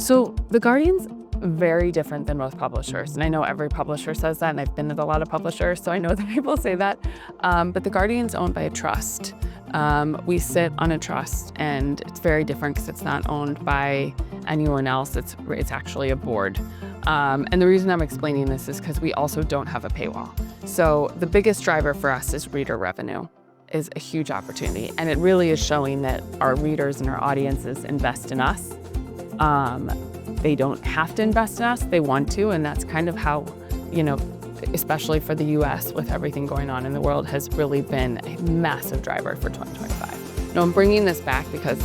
So The Guardian's very different than most publishers. And I know every publisher says that, and I've been at a lot of publishers, so I know that people say that. But The Guardian's owned by a trust. We sit on a trust, and it's very different because it's not owned by anyone else. It's actually a board. And the reason I'm explaining this is because we also don't have a paywall. So the biggest driver for us is reader revenue. Is a huge opportunity, and it really is showing that our readers and our audiences invest in us. They don't have to invest in us, they want to, and that's kind of how, especially for the US with everything going on in the world, has really been a massive driver for 2025. I'm bringing this back because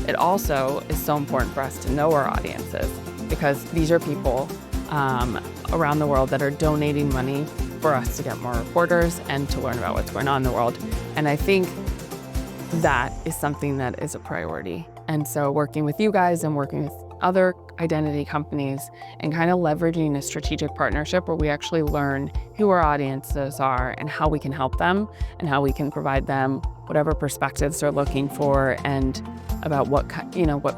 it also is so important for us to know our audiences, because these are people around the world that are donating money for us to get more reporters and to learn about what's going on in the world. And I think that is something that is a priority. And so working with you guys and working with other identity companies and kind of leveraging a strategic partnership where we actually learn who our audiences are and how we can help them and how we can provide them whatever perspectives they're looking for, and about what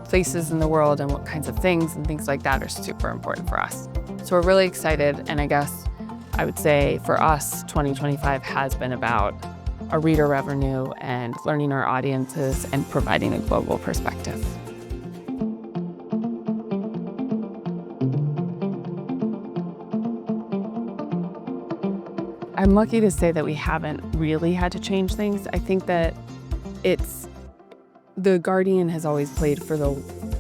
places in the world and what kinds of things and things like that are super important for us. So we're really excited, and I guess I would say for us, 2025 has been about our reader revenue and learning our audiences and providing a global perspective. I'm lucky to say that we haven't really had to change things. I think that The Guardian has always played for the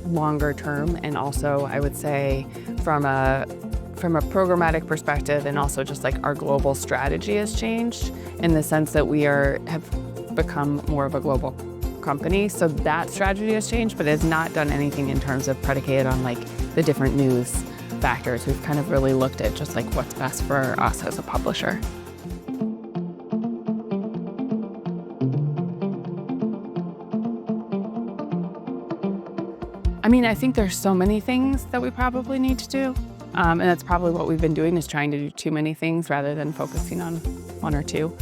longer term, and also I would say from a programmatic perspective, and also just like our global strategy has changed in the sense that we have become more of a global company. So that strategy has changed, but it has not done anything in terms of predicated on like the different news factors. We've kind of really looked at just like what's best for us as a publisher. I think there's so many things that we probably need to do. And that's probably what we've been doing, is trying to do too many things rather than focusing on one or two.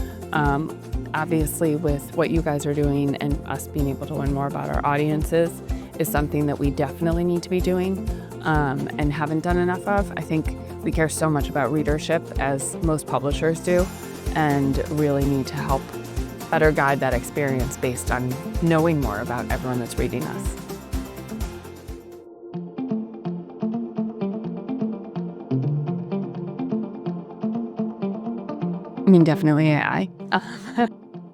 Obviously, with what you guys are doing and us being able to learn more about our audiences is something that we definitely need to be doing and haven't done enough of. I think we care so much about readership, as most publishers do, and really need to help better guide that experience based on knowing more about everyone that's reading us. Definitely AI,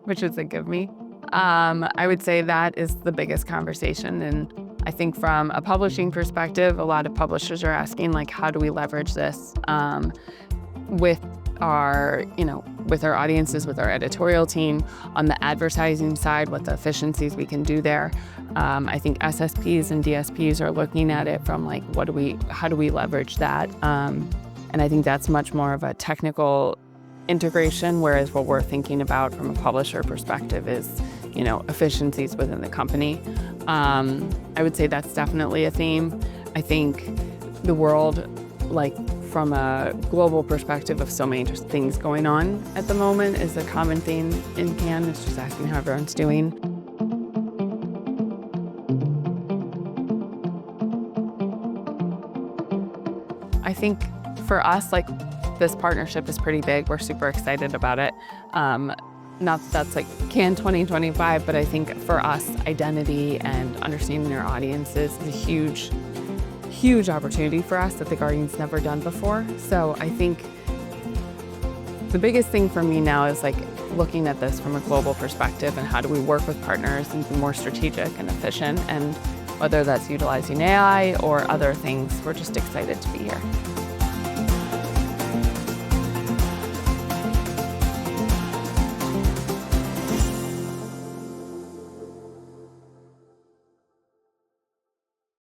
which is a give me. I would say that is the biggest conversation. And I think from a publishing perspective, a lot of publishers are asking, like, how do we leverage this with our audiences, with our editorial team, on the advertising side, what the efficiencies we can do there. I think SSPs and DSPs are looking at it from like, how do we leverage that? And I think that's much more of a technical integration, whereas what we're thinking about from a publisher perspective is, efficiencies within the company. I would say that's definitely a theme. I think the world, like from a global perspective of so many just things going on at the moment, is a common theme in Cannes. It's just asking how everyone's doing. I think for us, like, this partnership is pretty big. We're super excited about it. Not that that's like Cannes 2025, but I think for us, identity and understanding our audiences is a huge, huge opportunity for us that The Guardian's never done before. So I think the biggest thing for me now is like looking at this from a global perspective, and how do we work with partners and be more strategic and efficient, and whether that's utilizing AI or other things, we're just excited to be here.